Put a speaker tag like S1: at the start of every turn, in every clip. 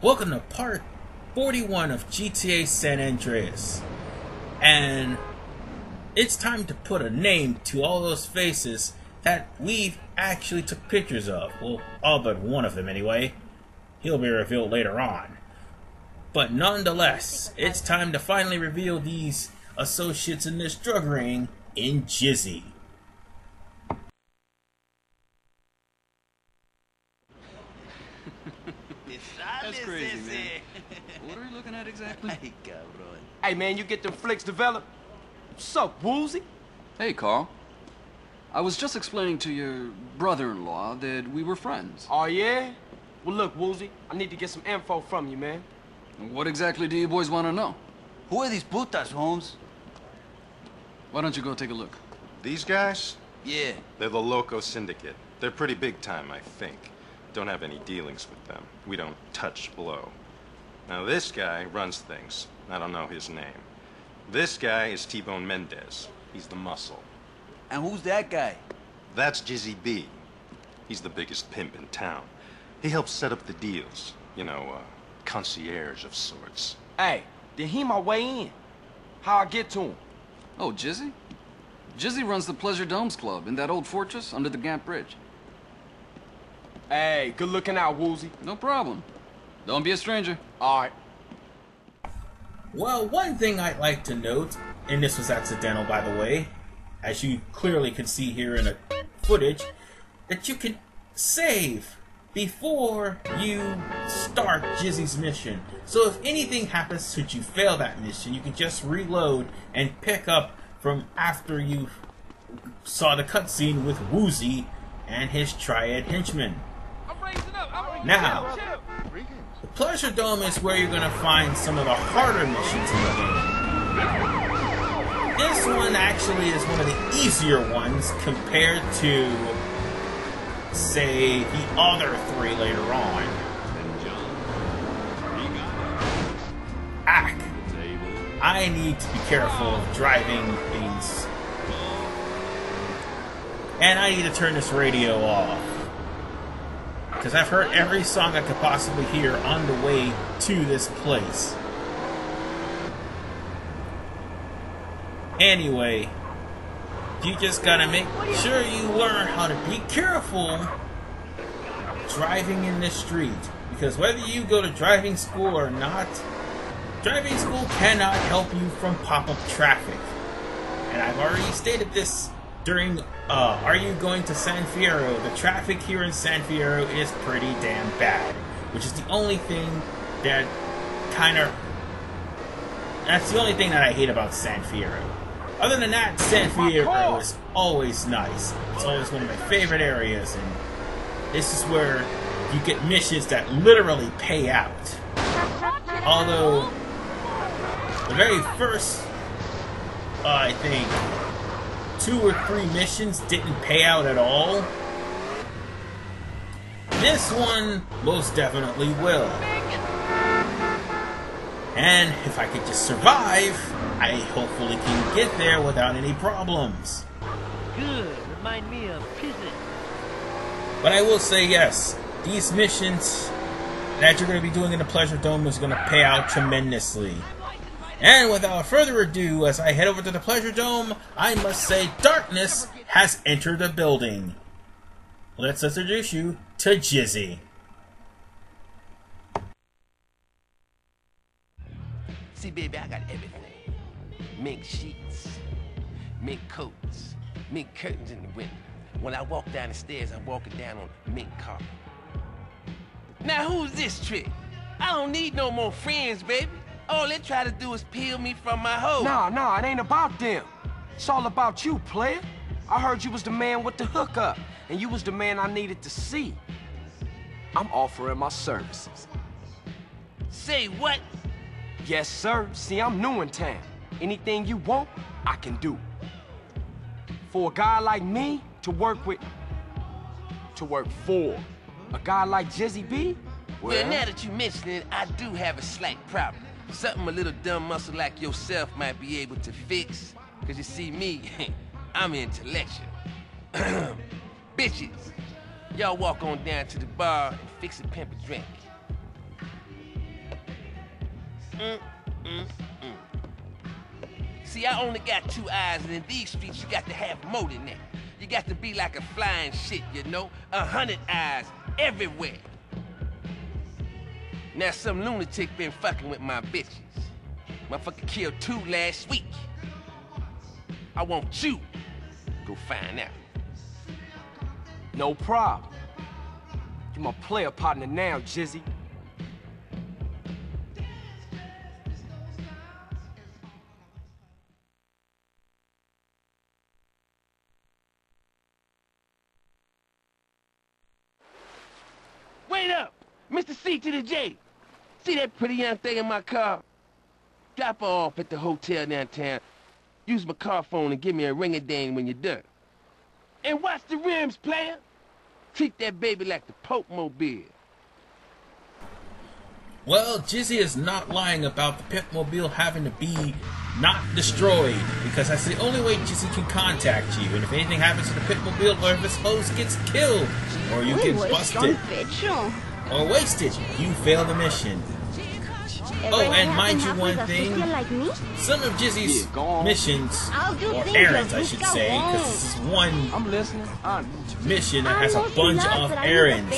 S1: Welcome to part 41 of GTA San Andreas. And it's time to put a name to all those faces that we've actually took pictures of. Well, all but one of them anyway. He'll be revealed later on. But nonetheless, it's time to finally reveal these associates in this drug ring in Jizzy.
S2: That's crazy, man. What are you looking at exactly?
S3: Hey, man, you get them flicks developed? What's up, Woozy?
S2: Hey, Carl. I was just explaining to your brother-in-law that we were friends.
S3: Oh, yeah? Well, look, Woozy, I need to get some info from you, man.
S2: What exactly do you boys want to know?
S4: Who are these putas, Holmes?
S2: Why don't you go take a look?
S5: These guys?
S4: Yeah.
S5: They're the Loco Syndicate. They're pretty big time, I think. Don't have any dealings with them. We don't touch blow. Now this guy runs things. I don't know his name. This guy is T-Bone Mendez. He's the muscle.
S4: And who's that guy?
S5: That's Jizzy B. He's the biggest pimp in town. He helps set up the deals. You know, concierge of sorts.
S3: Hey, did he my way in? How I get to him?
S2: Oh, Jizzy? Jizzy runs the Pleasure Domes Club in that old fortress under the Gant Bridge.
S3: Hey, good looking out, Woozy.
S2: No problem. Don't be a stranger.
S3: All right.
S1: Well, one thing I'd like to note, and this was accidental by the way, as you clearly can see here in the footage, that you can save before you start Jizzy's mission. So if anything happens should you fail that mission, you can just reload and pick up from after you saw the cutscene with Woozy and his Triad henchmen. Now, the Pleasure Dome is where you're going to find some of the harder missions in the game. This one actually is one of the easier ones compared to, say, the other three later on. I need to be careful of driving these. And I need to turn this radio off. Because I've heard every song I could possibly hear on the way to this place. Anyway, you just gotta make sure you learn how to be careful driving in the street. Because whether you go to driving school or not, driving school cannot help you from pop-up traffic. And I've already stated this during Are You Going to San Fierro? The traffic here in San Fierro is pretty damn bad. Which is the only thing that that's the only thing that I hate about San Fierro. Other than that, San Fierro is always nice. It's always one of my favorite areas, and this is where you get missions that literally pay out. Although, the very first, I think, 2 or 3 missions didn't pay out at all. This one most definitely will. And if I could just survive, I hopefully can get there without any problems.
S6: Good, remind me of prison.
S1: But I will say yes, these missions that you're going to be doing in the Pleasure Dome is going to pay out tremendously. And without further ado, as I head over to the Pleasure Dome, I must say darkness has entered the building. Let's introduce you to Jizzy.
S7: See, baby, I got everything. Mink sheets, mink coats, mink curtains in the window. When I walk down the stairs, I'm walking down on mink carpet. Now, who's this trick? I don't need no more friends, baby. All they try to do is peel me from my hoe.
S3: Nah, it ain't about them. It's all about you, player. I heard you was the man with the hookup, and you was the man I needed to see. I'm offering my services.
S7: Say what?
S3: Yes, sir. See, I'm new in town. Anything you want, I can do. For a guy like me to work with, for a guy like Jizzy B,
S7: Well, now that you mention it, I do have a slight problem. Something a little dumb muscle like yourself might be able to fix. Cause you see me, I'm intellectual. Bitches, y'all walk on down to the bar and fix a pimp a drink. See, I only got 2 eyes, and in these streets, you got to have more than that. You got to be like a flying shit, you know? 100 eyes everywhere. Now some lunatic been fucking with my bitches. Motherfucker killed 2 last week. I want you to go find out.
S3: No problem. You my player partner now, Jizzy.
S7: Wait up! Mr. C to the J. See that pretty young thing in my car? Drop her off at the hotel downtown. Use my car phone and give me a ring-a-ding when you're done. And watch the rims, player. Treat that baby like the Pope Mobile.
S1: Well, Jizzy is not lying about the pimp mobile having to be not destroyed, because that's the only way Jizzy can contact you. And if anything happens to the pimp mobile, or if his host gets killed, or you get busted, or wasted, you fail the mission. Oh, and mind you one thing, some of Jizzy's missions, or errands I should say, because this is one mission that has a bunch of errands,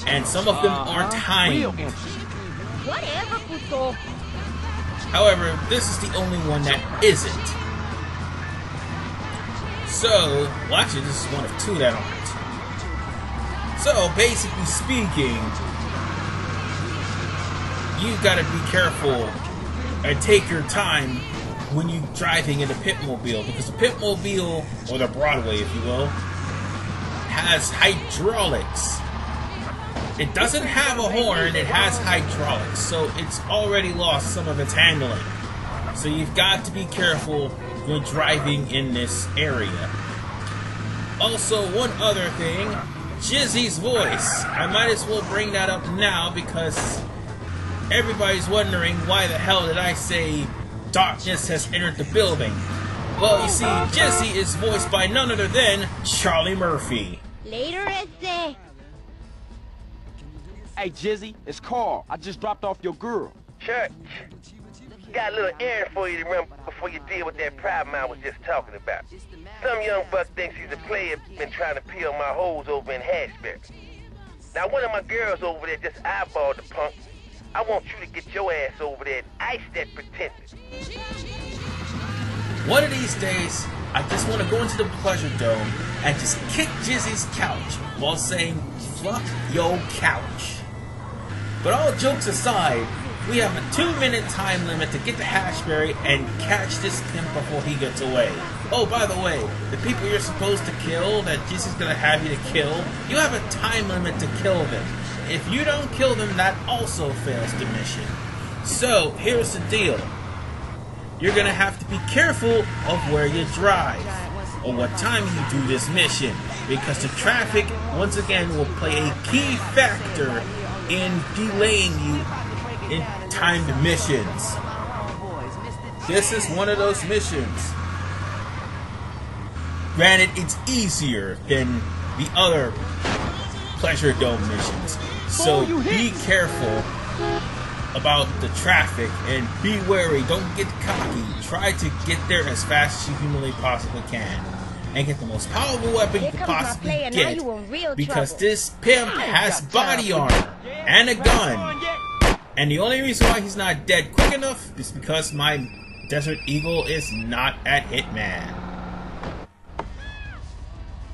S1: and some of them are timed. However, this is the only one that isn't. So, well actually this is one of 2 that aren't. So, basically speaking, you gotta be careful and take your time when you're driving in the pimp mobile, because the pimp mobile, or the Broadway if you will, has hydraulics. It doesn't have a horn, it has hydraulics, so it's already lost some of its handling. So you've got to be careful when driving in this area. Also, one other thing, Jizzy's voice. I might as well bring that up now because everybody's wondering why the hell did I say darkness has entered the building. Well, you see, Jizzy is voiced by none other than Charlie Murphy.
S8: Later, Ese.
S3: Hey, Jizzy, it's Carl. I just dropped off your girl.
S7: Church, got a little errand for you to run before you deal with that problem I was just talking about. Some young buck thinks he's a player, been trying to peel my hoes over in Hashberry. Now, one of my girls over there just eyeballed the punk. I want you to get your ass over there and ice that pretender.
S1: One of these days, I just want to go into the Pleasure Dome and just kick Jizzy's couch while saying, fuck yo couch. But all jokes aside, we have a 2-minute time limit to get to Hashberry and catch this pimp before he gets away. Oh, by the way, the people you're supposed to kill, that Jizzy's gonna have you to kill, you have a time limit to kill them. If you don't kill them, that also fails the mission. So, here's the deal. You're gonna have to be careful of where you drive, or what time you do this mission, because the traffic, once again, will play a key factor in delaying you in timed missions. This is one of those missions. Granted, it's easier than the other Pleasure Dome missions, so be careful about the traffic and be wary. Don't get cocky. Try to get there as fast as you humanly possibly can and get the most powerful weapon you can possibly get, because this pimp has body armor and a gun, and the only reason why he's not dead quick enough is because my Desert Eagle is not at Hitman.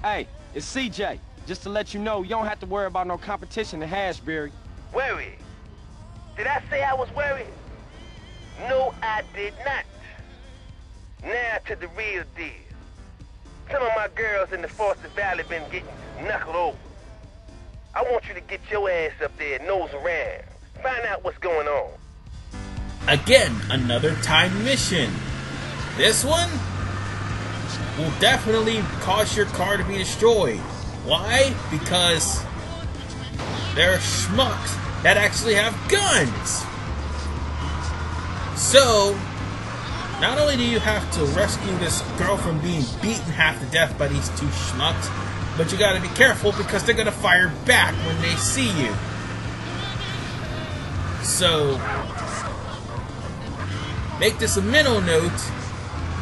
S3: Hey, it's CJ. Just to let you know, you don't have to worry about no competition in Hashberry.
S7: Worried? Did I say I was worried? No, I did not. Now to the real deal. Some of my girls in the Foster Valley been getting knuckled over. I want you to get your ass up there and nose around. Find out what's going on.
S1: Again, another time mission. This one will definitely cause your car to be destroyed. Why? Because there are schmucks that actually have guns. So, not only do you have to rescue this girl from being beaten half to death by these 2 schmucks, but you gotta be careful because they're gonna fire back when they see you. So, make this a mental note.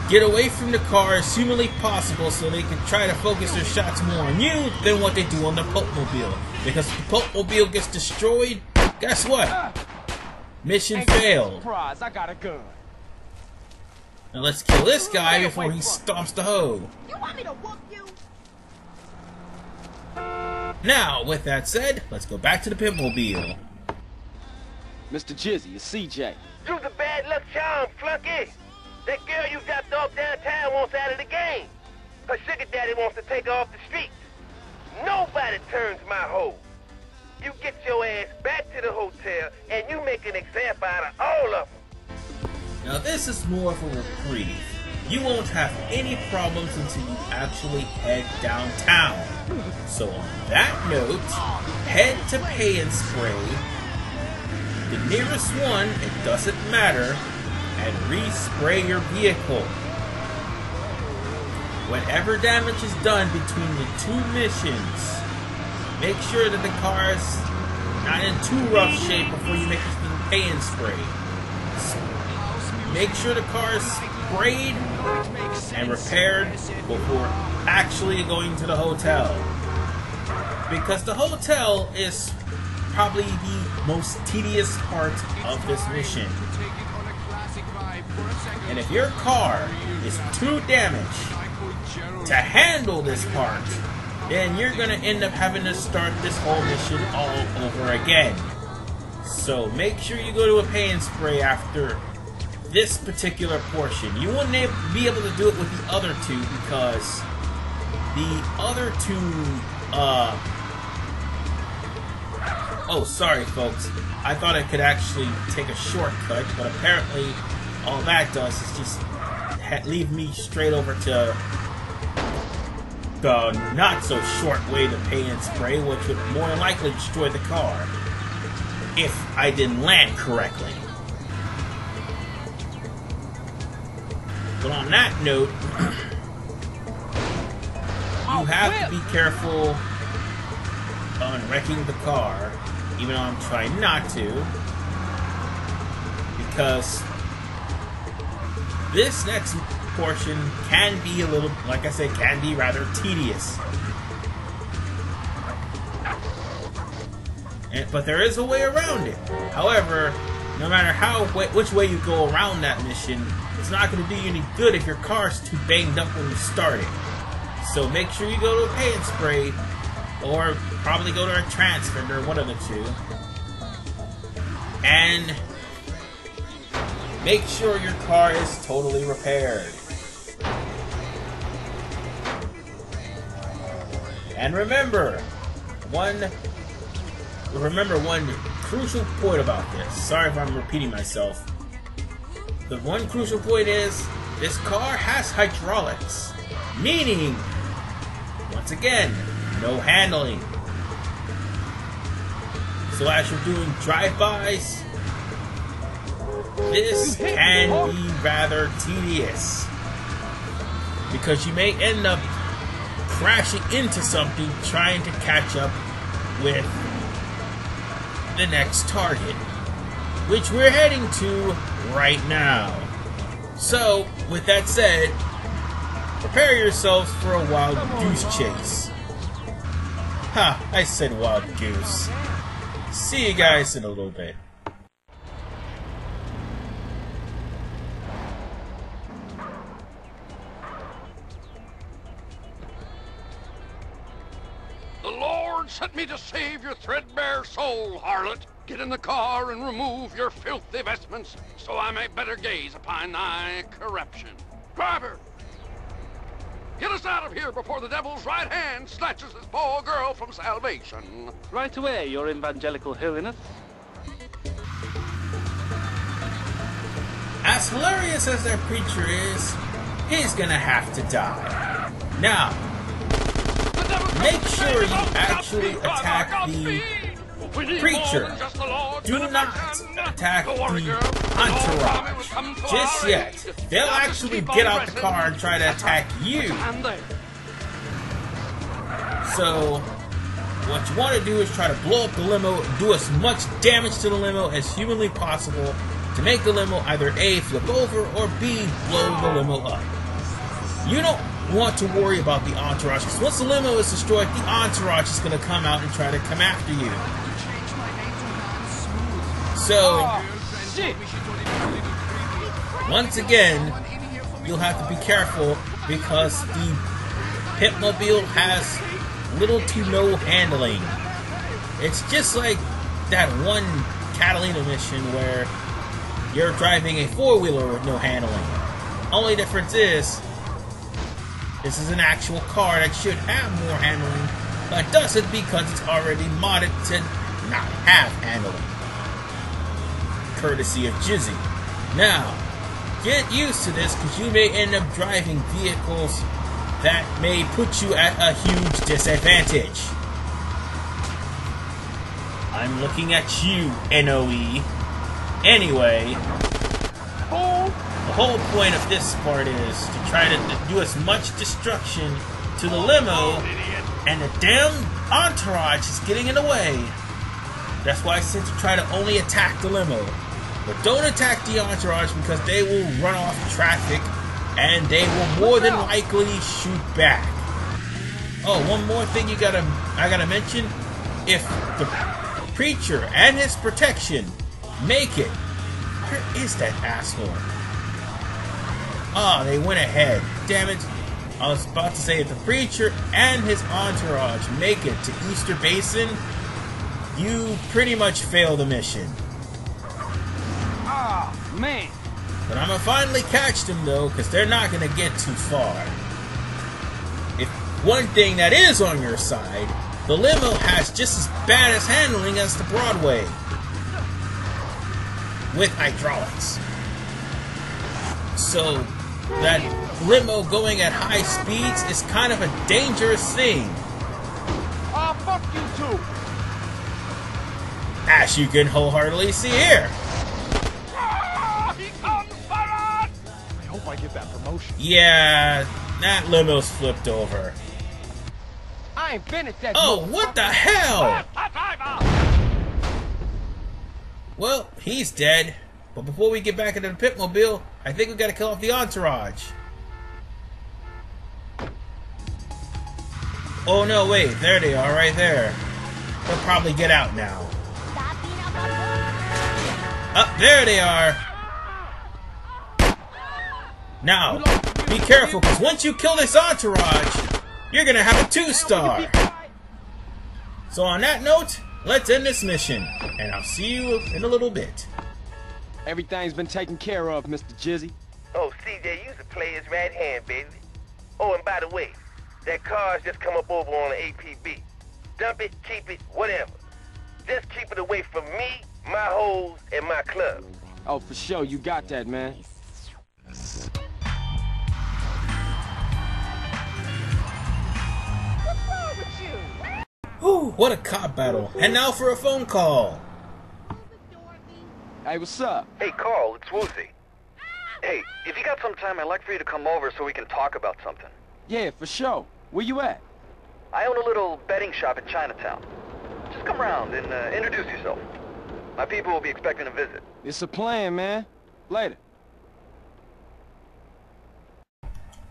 S1: Get away from the car as humanly possible so they can try to focus their shots more on you than what they do on the Pulpmobile. Because if the Pulpmobile gets destroyed, guess what? Mission failed.
S3: Surprise, I got a gun.
S1: Now let's kill this guy before he stomps the hoe.
S8: You want me to whoop you?
S1: Now, with that said, let's go back to the Pimpmobile.
S9: Mr. Jizzy, it's CJ.
S7: You's a bad luck charm, flunky. That girl you dropped off downtown wants out of the game. Her sugar daddy wants to take her off the streets. Nobody turns my hoe. You get your ass back to the hotel and you make an example out of all of them.
S1: Now this is more of a reprieve. You won't have any problems until you actually head downtown. So on that note, head to Pay and Spray, the nearest one, it doesn't matter, and respray your vehicle. Whatever damage is done between the two missions, make sure that the car is not in too rough shape before you make it Pay and Spray. Make sure the car is sprayed and repaired before actually going to the hotel. Because the hotel is probably the most tedious part of this mission. And if your car is too damaged to handle this part, then you're going to end up having to start this whole mission all over again. So make sure you go to a Pay and Spray after this particular portion. You won't be able to do it with the other two because the other two, oh, sorry folks. I thought I could actually take a shortcut, but apparently all that does is just leave me straight over to the not so short way to Pay and Spray, which would more than likely destroy the car if I didn't land correctly. But on that note, you have to be careful on wrecking the car, even though I'm trying not to, because this next portion can be a little, like I said, can be rather tedious. But there is a way around it. However, no matter which way you go around that mission, it's not going to do you any good if your car's too banged up when you start it. So make sure you go to a Pay and Spray, or probably go to a Transfender, one of the two. And make sure your car is totally repaired. And remember one crucial point about this. Sorry if I'm repeating myself. The one crucial point is, this car has hydraulics. Meaning, once again, no handling. So as you're doing drive-bys, this can be rather tedious. Because you may end up crashing into something trying to catch up with the next target, which we're heading to right now. So, with that said, prepare yourselves for a wild goose chase. Ha, I said wild goose. See you guys in a little bit.
S10: The Lord sent me to save your threadbare soul, harlot. Get in the car and remove your filthy vestments, so I may better gaze upon thy corruption. Driver! Get us out of here before the devil's right hand snatches this poor girl from salvation.
S6: Right away, your evangelical holiness.
S1: As hilarious as that preacher is, he's gonna have to die. Now, make sure you actually attack the preacher. Do not attack the entourage just yet. They'll actually get out the car and try to attack you. So, what you want to do is try to blow up the limo, do as much damage to the limo as humanly possible to make the limo either A, flip over, or B, blow the limo up. You don't want to worry about the entourage, because once the limo is destroyed, the entourage is going to come out and try to come after you. So, once again, you'll have to be careful because the Pitmobile has little to no handling. It's just like that one Catalina mission where you're driving a four-wheeler with no handling. Only difference is, this is an actual car that should have more handling, but doesn't because it's already modded to not have handling. Courtesy of Jizzy. Now, get used to this because you may end up driving vehicles that may put you at a huge disadvantage. I'm looking at you, NOE. Anyway, the whole point of this part is to try to do as much destruction to the limo, and the damn entourage is getting in the way. That's why I said to try to only attack the limo. But don't attack the entourage because they will run off traffic and they will more than likely shoot back. Oh, one more thing I gotta mention. If the preacher and his protection make it, where is that asshole? Oh, they went ahead. Damn it. I was about to say if the preacher and his entourage make it to Easter Basin, you pretty much fail the mission.
S9: Man.
S1: But I'm gonna finally catch them though, because they're not gonna get too far. If one thing that is on your side, the limo has just as bad as handling as the Broadway. With hydraulics. So that limo going at high speeds is kind of a dangerous thing.
S3: Oh, fuck you too.
S1: As you can wholeheartedly see here.
S3: I hope I get that promotion.
S1: Yeah, that limo's flipped over.
S3: I ain't finished that.
S1: Oh, what the hell? Well, he's dead. But before we get back into the Pitmobile, I think we gotta kill off the entourage. Oh no, wait, there they are, right there. They'll probably get out now. There they are. Now, be careful, because once you kill this entourage, you're gonna have a 2-star. So on that note, let's end this mission, and I'll see you in a little bit.
S9: Everything's been taken care of, Mr. Jizzy.
S7: Oh, CJ, you's the player's right hand, baby. Oh, and by the way, that car's just come up over on the APB. Dump it, keep it, whatever. Just keep it away from me, my hoes, and my club.
S9: Oh, for sure, you got that, man.
S1: Whew, what a cop battle. And now for a phone call.
S9: Hey, what's up?
S8: Hey, Carl, it's Woozy. Hey, if you got some time, I'd like for you to come over so we can talk about something.
S9: Yeah, for sure. Where you at?
S8: I own a little betting shop in Chinatown. Just come around and introduce yourself. My people will be expecting a visit.
S9: It's a plan, man. Later.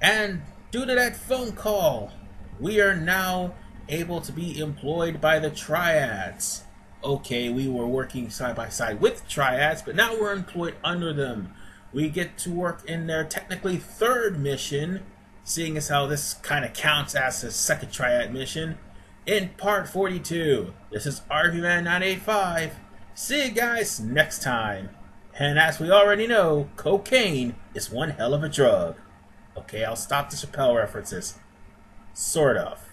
S1: And due to that phone call, we are now able to be employed by the Triads. Okay, we were working side by side with Triads, but now we're employed under them. We get to work in their technically third mission, seeing as how this kind of counts as the second Triad mission, in part 42. This is RVman985. See you guys next time. And as we already know, cocaine is one hell of a drug. Okay, I'll stop the Chappelle references. Sort of.